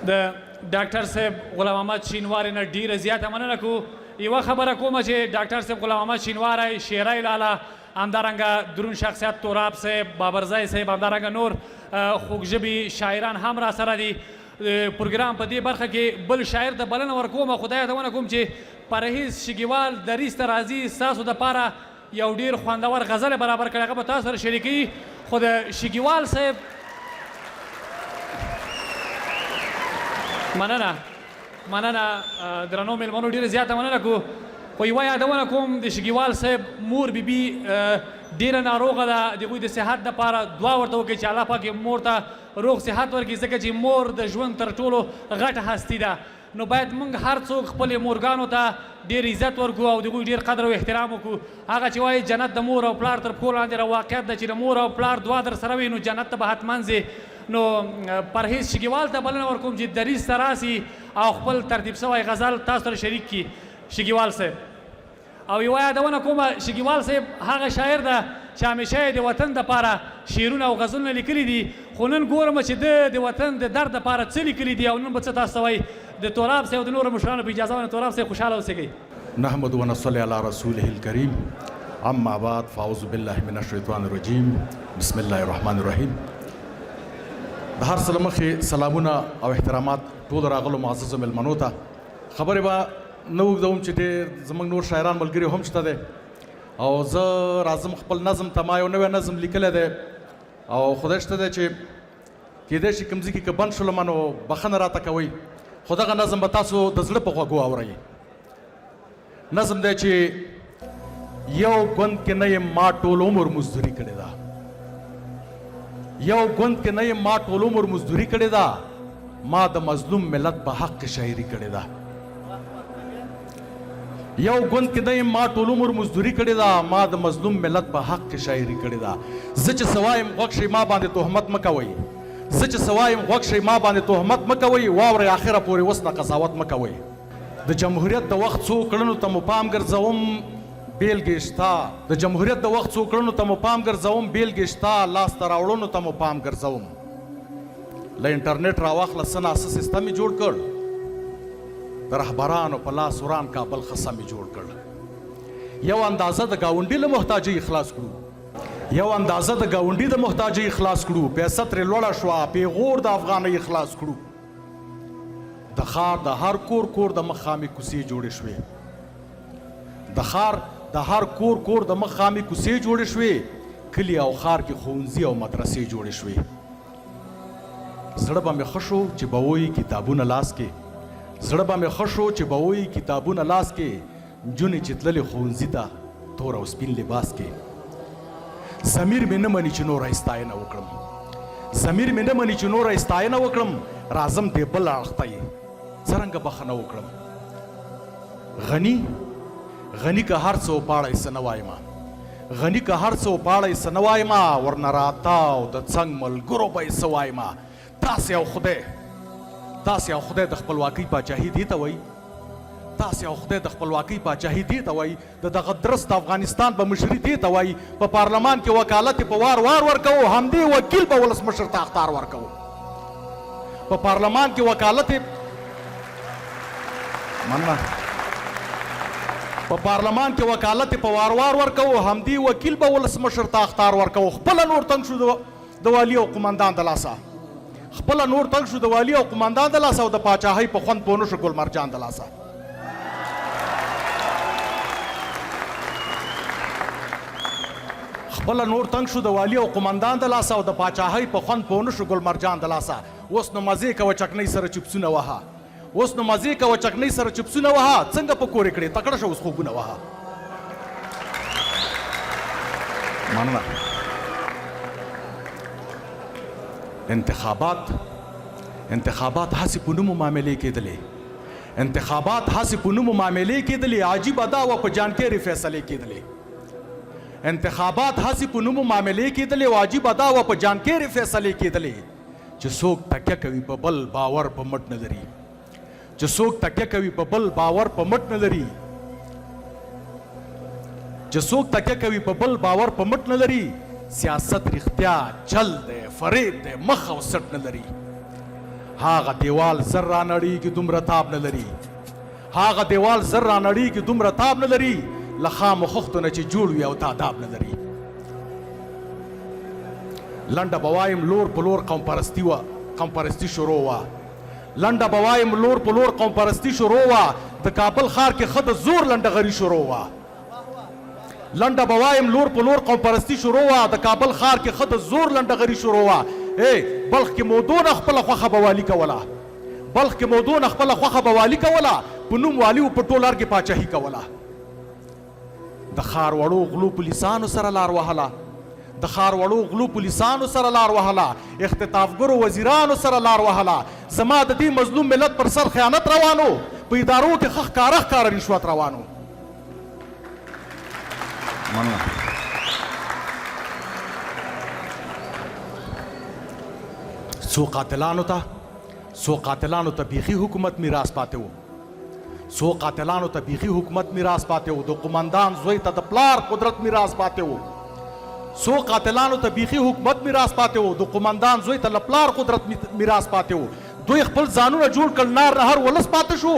د ډاکټر صاحب غلام محمد شینواری نه ډیره زیاته مننه کوو. یوه خبره کومه چې ډاکټر صاحب غلام محمد شینواری، شیرای لاله، همدارنګه درون شخصیت توراب صاحب، بابرزی صاحب، همدارنګه نور خوږژبي شاعران هم را سره دي. پروګرام په دې برخه کې بل شاعر ته بلنه ورکوم، خدای یادونه کوم چې پرهیز شګیوال دریځ ته راځي ستاسو دپاره یو ډېر خوندور غزل برابر کړی، هغه به تاسو سره شریکوي. خو د شګیوال صاحب مننه درنو مېلمنو ډېره زیاته مننه کوو. خو یوه یادونه کوم د شګیوال صاحب مور بیبي ډېره ناروغه ده، د هغوی د صحت دپاره دعا ورته وکړئ چې الله پاک مور ته روغ صحت ورکړي، ځکه چې مور د ژوند تر ټولو غټه هستي ده. نو باید موږ هر څوک خپلې مورګانو ته ډېر عزت ورکړو او د هغوی ډېر قدر او احترام وکړو. هغه چې وایي جنت د مور او پلار تر پښو لاندې واقعیت ده چې د مور او پلار دعا در سره وي نو جنت ته به حتما ځې. نو پرهیز شګیوال ته بلنه ورکوم چې دریځ ته راسي او خپل ترتیب سوی غزل تاسو سره شریک کړي. شګیوال صاحب او یوه یادونه کومه، شګیوال صاحب هغه شاعر ده چې همیشه یې د وطن دپاره شعرونه او غزلونه لیکلي دي، خو نن ګورم چې د وطن د درد دپاره څه لیکلي دي او نن به څه تاسو ته وایي. د توراب صاحب د نورو مشرانو په اجازه باندې توراب صاحب خوشحاله اوسېږئ. نحمد و نصلی علی رسوله الکریم، اما بعد فاعوذ بالله من الشیطان الرجیم، بسم الله الرحمن الرحیم. د هر څه له مخې سلامونه او احترامات ټولو راغلو معززو مېلمنو ته. خبرې به نه اوږدوم چې ډېر زموږ نور شاعران ملګري هم شته دی او زه راځم خپل نظم ته. ما یو نوی نظم لیکلی دی او خدای شته دی چې کیدای شي کوم ځای کې که بند شولم نو بخښنه راته کوئ، خو دغه نظم به تاسو د زړه په غوږو اورئ. نظم دی چې یو ګوند کې نه یم ما ټول عمر مزدوري کړې ده، یو ګوند کې نه یم ما ټول عمر مزدوري کړې ده، ما د مظلوم ملت په حق شاعري کړې ده. یو ګوند کې نه یم ما ټول عمر مزدوري کړې ده، ما د مظلوم ملت په حق شاعري کړې ده. زه چې څه وایم غوږ شئ ما باندې تهمت مه کوئ، زه چې څه وایم غوږ شئ ما باندې تهمت مه کوئ، واورئ آخره پورې اوس نه قضاوت مه کوئ. د جمهوریت د وخت څو کړنو ته مو پام ګرځوم بیلګې شته، د جمهوریت د وخت څو کړنو ته مو پام ګرځوم بیلګې شته، لاسته راوړنو ته مو پام ګرځوم. له انټرنیټ راواخله څه ناسه سیسټم یې جوړ کړ، د رهبرانو په لاس وران کابل خصم یې جوړ کړ. یو اندازه د ګاونډي له محتاجۍ خلاص کړو، یو اندازه د ګاونډي د محتاجۍ خلاص کړو، پیسه ترې لوړه شوه پیغور د افغانۍ خلاص کړو. د ښار د هر کور د مخ خامې کوڅې جوړې شوې، د ښار د هر کور د مخ خامې کوڅې جوړې شوې، کلي او ښار کې ښوونځي او مدرسې جوړې شوې. زړه به مې ښه شو چې به وایي کتابونه لاس کې، زړه به مې ښه شو چې به وایي کتابونه لاس کې، نجونې چې تللې ښوونځي ته تور او سپین لباس کې. ضمیر مې نه مني چې نوره یې ستاینه وکړم، ضمیر مې نه مني چې نوره یې ستاینه وکړم، راځم دې بل اړخ ته یې څرنګه بخښنه وکړم. غني که هر څه وپاړی څه نه وایمه، غني که هر څه وپاړی څه نه وایمه، ورنه راتاو د څنګ ملګرو به یې څه وایمه. تاسې او خدای د خپلواکۍ پاچاهي دې ته وایي، تاسې او خدای د خپلواکۍ پاچاهي دې ته وایي، د دغه درست افغانستان به مشري دې ته وایي. په پارلمان کې وکالت په وار ورکوو، همدې وکیل به ولسمشر ته اخطار ورکوو. په پارلمان کې وکالت په پارلمان کې وکالت په وار ورکوو، همدې وکیل به ولسمشر ته اخطار ورکوو. خپله نور تنګ شو د والي او قمندان د لاسه، خپله نور تنګ شو د والي او قمندان د لاسه او د پاچاهۍ په خوند پوه نه شو ګلمرجان د لاسه. خپله نور تنګ شو د والي او قمندان د لاسه او د پاچاهۍ په خوند پوه نه شو ګلمرجان د لاسه. اوس نو مزې کوه چکنۍ سره چپسونه وهه، اوس نو مزې کوه چکنۍ سره چپسونه وهه، څنګه په کورې کړې تکړه شه اوس خوبونه وهه. مننه. انتخابات هسې په نومو معاملې کېدلې، انتخابات هسې په نومو معاملې کېدلې، عجیبه دا وه په جانکېرې فیصلې کېدلې. انتخابات هسې په نومو معاملې کېدلې او عجیبه دا وه په جانکېرې فیصلې کېدلې، چې څوک تکیه کوي په بل باور په مټ نه لري، چې څوک تکیه کوي په بل باور په مټ نه لري، چې څوک تکیه کوي په بل باور په مټ نه لري. سیاست رښتیا چل دی، فریب دی، مخ او سټ نه لري. هاغه دیوال زر را نړیږي دومره تاب نه لري هاغه دیوال زر را نړیږي دومره تاب نه لري له خامو خښتو نه چې جوړ وي او تاداب نه لري لنډه به وایم لور په لور قوم پرستي شروع وه لنډه به وایم لور په لور قوم پرستي شروع وه د کابل ښار کې ښه د زور لنډغري شروع وه لنډه به وایم لور په لور قوم پرستي شروع وه د کابل ښار کې ښه د زور لنډغري شروع وه بلخ کې مودونه خپله خوښه به والي کوله بلخ کې مودونه خپله خوښه به والي کوله په نوم والي و په ټول ارګ پاچاهي کوله د ښار وړو غلو پولیسانو سره لار وهله د ښار وړو غلو پولیسانو سره لار وهله اختطافګرو وزیرانو سره لار وهله زما د دې مظلوم ملت پر سر خیانت روانو په ادارو کې ښه ښکاره رشوت روانو څو قاتلانو ته بیخي حکومت میراث پاتې و څو قاتلانو ته بیخي حکومت میراث پاتې و د قمندان زوی ته د پلار قدرت میراث پاتې و څو قاتلانو ته بیخي حکومت میراث پاتې و د قمندان زوی ته له پلار قدرت میراث پاتې و دوی خپل ځانونه جوړ کړل نار نهر ولس پاتې شو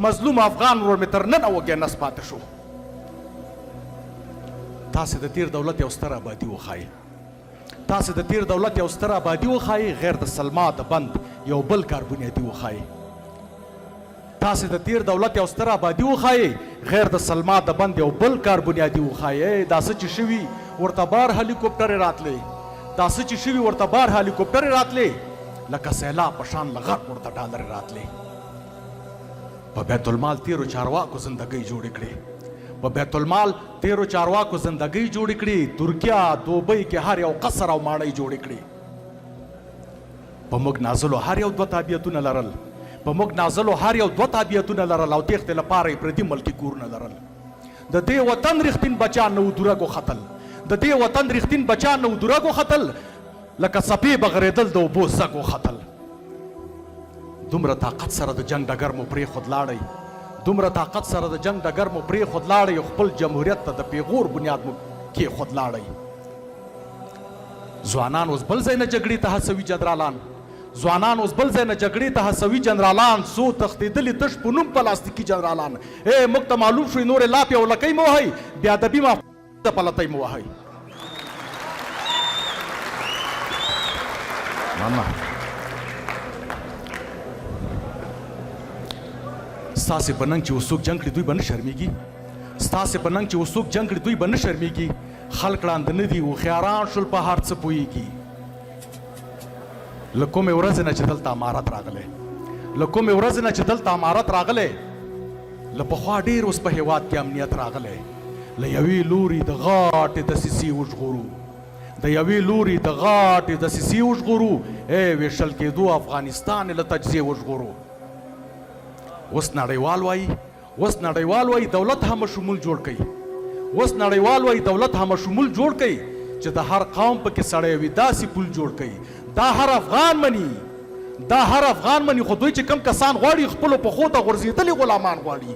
مظلوم افغان ورور مې تر نن اوږې نس پاتې شو تاسې د تیر دولت یو ستر آبادي وښایي تاسې د تیر دولت یو ستر آبادي وښایي غیر د سلما د بند یو بل کار بنیادي وښایي تاسې د تیر دولت یو ستر آبادي وښایي غیر د سلما د بند یو بل کار بنیادي وښایي دا څه چې شوي ورته بار هلیکوپټرې راتلې دا څه چې شوي ورته بار هلیکوپټرې راتلې لکه سیلاب په شان له غر ورته ډالرې راتلې په بیت المال تیرو چارواکو زندګۍ جوړې کړې په بیت المال تیرو چارواکو زندګۍ جوړې کړې ترکیه دوبۍ کې هر یو قصر او ماڼۍ جوړې کړې په موږ نازلو هر یو دوه تابعیتونه لرل په موږ نازلو هر یو دوه تابعیتونه لرل او تېښتې لپاره یې پردي ملکي کورونه لرل د دې وطن رښتین بچیان نه و درګو ختل د دې وطن رښتین بچیان نه و درګو ختل لکه څپې بغرېدل د اوبو زګو ختل دومره طاقت سره د جنګ ډګر مو پرېښود لاړئ دومره طاقت سره د جنګ ډګر مو پرېښود لاړئ خپل جمهوریت ته د پیغور بنیاد مو کېښود لاړئ ځوانان اوس بل ځای نه جګړې ته هڅوي جنرالان ځوانان اوس بل ځای نه جګړې ته هڅوي جنرالان څو تښتېدلي تش په نوم پلاستیکي جنرالان موږ ته معلوم شوي نورې لاپې او لکۍ مو وهئ بېادبي ما پلتۍ مو وهئ ستاسې په ننګ چې اوس څوک جنګ کړي دوی به نه شرمېږي ستاسې په ننګ چې اوس څوک جنګ کړي دوی به نه شرمېږي خلک ړانده نه دي هوښیاران شول په هر څه پوهېږي له کومې ورځې نه چې دلته امارت راغلی له کومې ورځې نه چې دلته امارت راغلی له پخوا ډېر اوس په هېواد کې امنیت راغلی له یوې لوري د غاټې دسیسې وژغورو د یوې لوري د غاټې دسیسې وژغورو ویشل کېدو افغانستان له تجزیې وژغورو اوس نړیوال وایي دولت هم شمول جوړ کوي اوس نړیوال وایي دولت هم شمول جوړ کوي چې د هر قوم پکې سړی وي داسې پول جوړ کوي دا هر افغان مني خو دوی چې کم کسان غواړي خپلو پښو ته غورځېدلي غلامان غواړي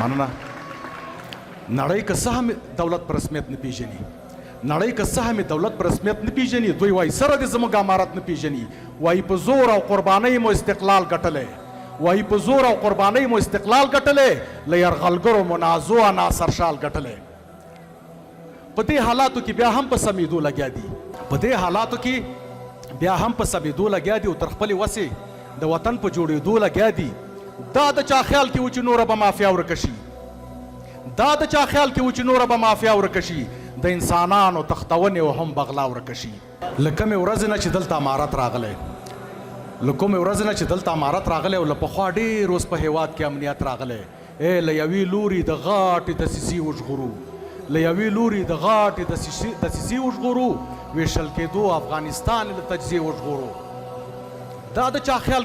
مننه نړۍ که څه هم دولت په رسمیت نه پیژني دوی وایي سره دې زموږ امارت نه پیژني وایي په زور او قربانۍ مو استقلال ګټلی له یرغلګرو منازو ناصر شال ګټلی په دې حالاتو کې بیا هم په سمېدو لګیا دي او تر خپلې وسې د وطن په جوړېدو لګیا دي دا د چا خیال کې و چې نوره به مافیا ورکه شي د انسانانو تختونې او هم بغلا ورکه شي له کومې ورځې نه چې دلته امارت راغلی او له پخوا ډېر اوس په هېواد کې امنیت راغلی له یوې لوري د غاټې دسیسې وژغورو ویشل کېدو افغانستان له تجزیې وژغورو دا د چا خیال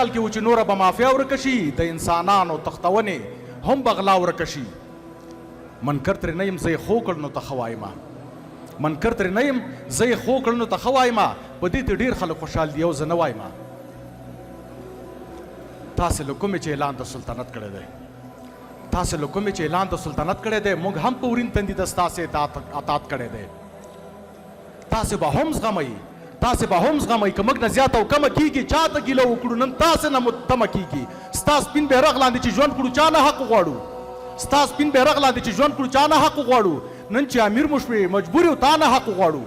کې و چې نوره به مافیا ورکه شي د انسانانو تختونې هم بغلا ورکه شي منکر ترې نه یم زه یې خو کړ نو ته ښه وایم په دې ته ډېر خلک خوشحال دي او زه نه وایم تاسې له کومې چې اعلان د سلطنت کړی دی موږ هم په ورین تندي د ستاسې اطاعت کړی دی تاسې به هم زغمئ که موږ نه زیاته او کمه کېږي چاته ګیله وکړو نن تاسې نه مو تمه کېږي ستا سپین بیرغ لاندې چې ژوند کړو چا نه حق غواړو ستا سپین بیرغ لاندې چې ژوند کړو چا نه حق غواړو نن چې امیر مو شوې مجبور یو تا نه حق غواړو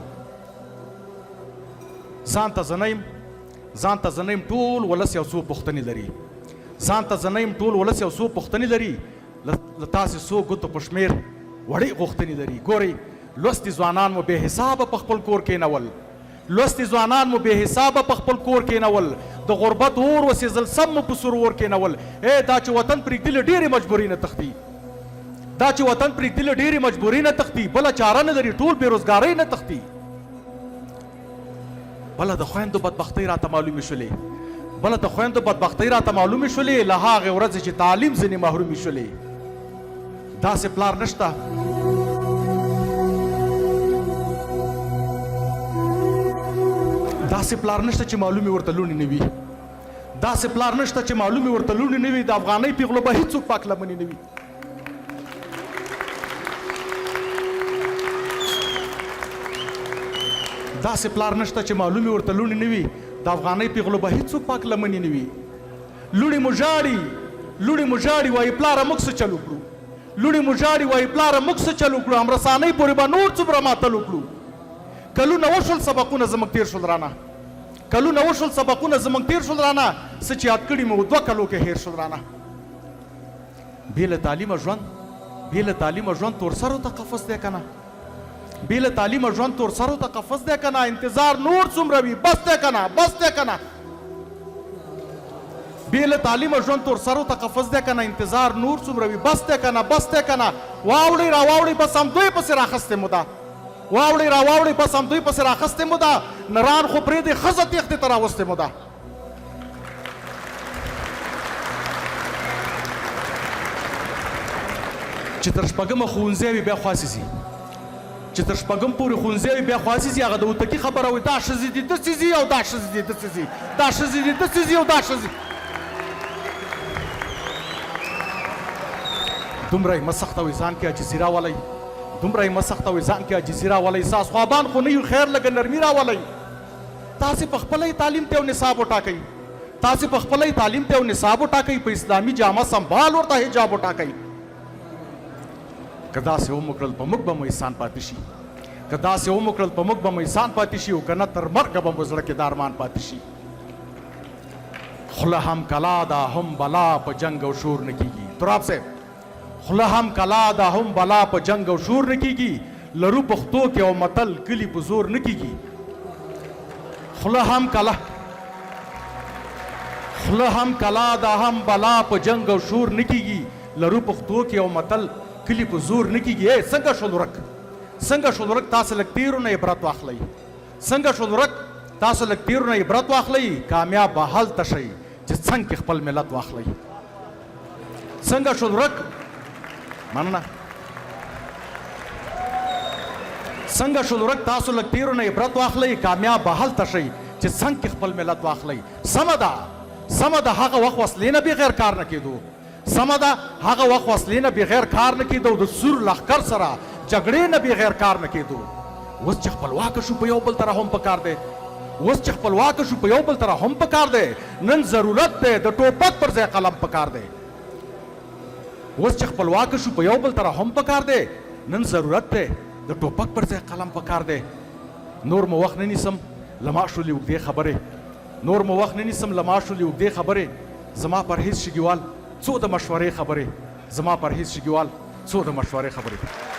ځان ته زه نه یم ټول ولس یو څو پوښتنې لري له تاسې څو ګوتو په شمېر وړې غوښتنې لري ګورئ لوستي ځوانان مو بې حسابه په خپل کور کېنول د غربت اور وسېزل سم مو په سرور کېنول دا چې وطن پرېږدي له ډېرې مجبورۍ نه تښتي بله چاره نه لري ټول بېروزګارۍ نه تښتي بله د خویندو بدبختۍ راته معلومې شولې له هغې ورځې چې تعلیم ځینې محرومې شولې داسې پلار نشته چې معلومې ورته لوڼې نه وي د افغانۍ پیغلو به هیڅوک پاک لمنې نه وي لوڼې مو ژاړي وایي پلاره موږ څه چل وکړو هم رسانۍ پورې به نور څومره ماتل وکړو کلونه وشول سبقونه زموږ تېر شول رانه څه چې یاد کړي مو 2 کلو کې هېر شول رانه بې له تعلیمه ژوند تورسرو ته قفس دی که نه انتظار نور څومره وي بس دی که نه واوړئ راواوړئ بس همدوی پسې راخستې مو ده نران خو پرېږدئ ښځه تېښتې ته راوستې مو ده چې تر شپږمه ښوونځی وي بیا خواصې ځي چې تر شپږم پورې ښوونځی وي بیا خواصې ځي هغه د اوتکي خبره وي دا ښځې دي داسې ځي او دا ښځې دي داسې ځي دومره یې مه سختوئ ځان کې عاجزي راولئ ساس خوابان خو نه یو خیر لږه نرمي راولئ تاسې په خپله یې تعلیم ته یو نصاب وټاکئ په اسلامي جامه سنبال ورته حجاب وټاکئ که داسې وموکړل په موږ به مو احسان پاتې شي او که نه تر مرګه به مو زړه کې د ارمان پاتې شي خوله هم کلا ده هم بلا په جنګ او شور نه کېږي تراب صاحب خوله هم کلا ده هم بلا په جنګ او شور نه کېږي لرو پښتو کې او متل کلي په زور نه کېږي خوله هم کلا ده هم بلا په جنګ او شور نه کېږي لرو پښتو کې او متل کلي په زور نه کېږي څنګه شول ورک تاسو لږ تېرو نه عبرت واخلئ کامیاب به هلته شئ چې څنګ کې خپل ملت واخلئ څنګه شول ورک تاسو لږ تېرو نه عبرت واخلئ کامیاب به هلته شئ چې څنګ کې خپل ملت واخلئ سمه ده هغه وخت وسلې نه بغیر کار نه کېدو د سور لښکر سره جګړې نه بغیر کار نه کېدو اوس چې خپلواکه شو په یو بل طرح هم پکار دی نن ضرورت دی د ټوپک پر ځای قلم پکار دی نور مو وخت نه نیسم لما شولې اوږدې خبرې زما پرهیز شګیوال څو د مشورې خبرې